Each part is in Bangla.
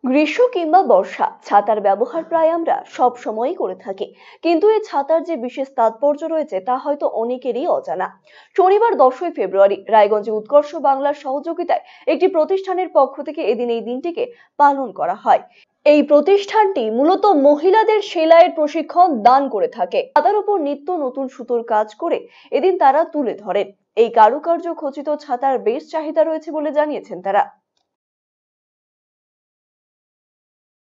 গ্রীষ্ম কিংবা বর্ষা ছাতার ব্যবহার প্রায় আমরা সব সময়ই করে থাকি, কিন্তু এই ছাতার যে বিশেষ তাৎপর্য রয়েছে তা হয়তো অনেকেরই অজানা। শনিবার 10ই ফেব্রুয়ারি রায়গঞ্জে উৎকর্ষ বাংলার সহযোগিতায় একটি প্রতিষ্ঠানের পক্ষ থেকে এদিন এই দিনটিকে পালন করা হয়। এই প্রতিষ্ঠানটি মূলত মহিলাদের সেলাইয়ের প্রশিক্ষণ দান করে থাকে। ছাতার উপর নিত্য নতুন সুতোর কাজ করে এদিন তারা তুলে ধরেন। এই কারুকার্য খচিত ছাতার বেশ চাহিদা রয়েছে বলে জানিয়েছেন তারা।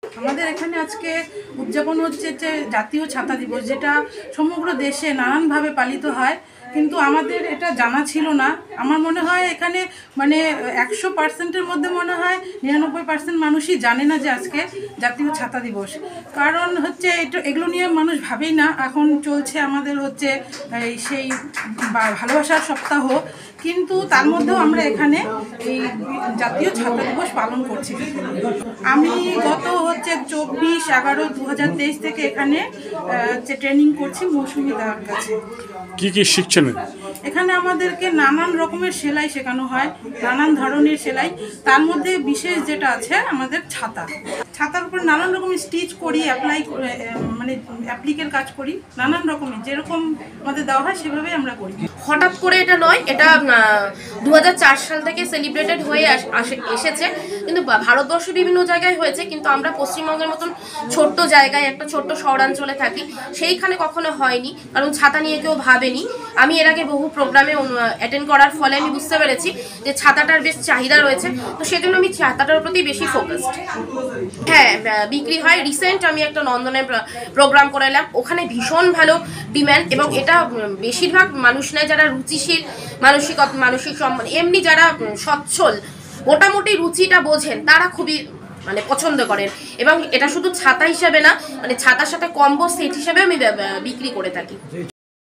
আমাদের এখানে আজকে উদযাপন হচ্ছে যে জাতীয় ছাতা দিবস, যেটা সমগ্র দেশে নানানভাবে পালিত হয়, কিন্তু আমাদের এটা জানা ছিল না। আমার মনে হয় এখানে 100%-এর মধ্যে মনে হয় 99% মানুষই জানে না যে আজকে জাতীয় ছাতা দিবস। কারণ হচ্ছে এগুলো নিয়ে মানুষ ভাবেই না। এখন চলছে আমাদের হচ্ছে সেই ভালোবাসার সপ্তাহ, কিন্তু তার মধ্যেও আমরা এখানে এই জাতীয় ছাতা দিবস পালন করছি। আমি গত 24/11/2023 থেকে এখানে ট্রেনিং করছি মৌসুমি দার কাছে। কি কি শিখছেন? এখানে আমাদেরকে নানান রকমের সেলাই শেখানো হয়, নানান ধরনের সেলাই। তার মধ্যে বিশেষ যেটা আছে আমাদের ছাতার উপর নানান রকমের স্টিচ করি, অ্যাপ্লিকের কাজ করি, নানান রকমের যেরকম আমাদের দেওয়া হয় সেভাবেই আমরা করি। হঠাৎ করে এটা নয়, এটা 2004 সাল থেকে সেলিব্রেটেড হয়ে এসেছে, কিন্তু ভারতবর্ষে বিভিন্ন জায়গায় হয়েছে, কিন্তু আমরা পশ্চিমবঙ্গের মতন ছোট্ট জায়গায়, একটা ছোট্ট শহরাঞ্চলে থাকি, সেইখানে কখনো হয়নি, কারণ ছাতা নিয়ে কেউ ভাবেনি। আমি এর আগে বহু প্রোগ্রামে অ্যাটেন্ড করার ফলে আমি বুঝতে পেরেছি যে ছাতাটার বেশ চাহিদা রয়েছে, তো সেজন্য আমি ছাতাটার প্রতি বেশি ফোকাসড। হ্যাঁ, বিক্রি হয়। রিসেন্ট আমি একটা নন্দনে প্রোগ্রাম করালাম, ওখানে ভীষণ ভালো ডিম্যান্ড, এবং এটা বেশিরভাগ মানুষ নেয় যারা রুচিশীল, মানসিক সম্মান, এমনি যারা সচ্ছল, মোটামুটি রুচিটা বোঝেন, তারা খুবই পছন্দ করেন। এবং এটা শুধু ছাতা হিসেবে না, ছাতার সাথে কম্বো সেট হিসেবে আমি বিক্রি করে থাকি।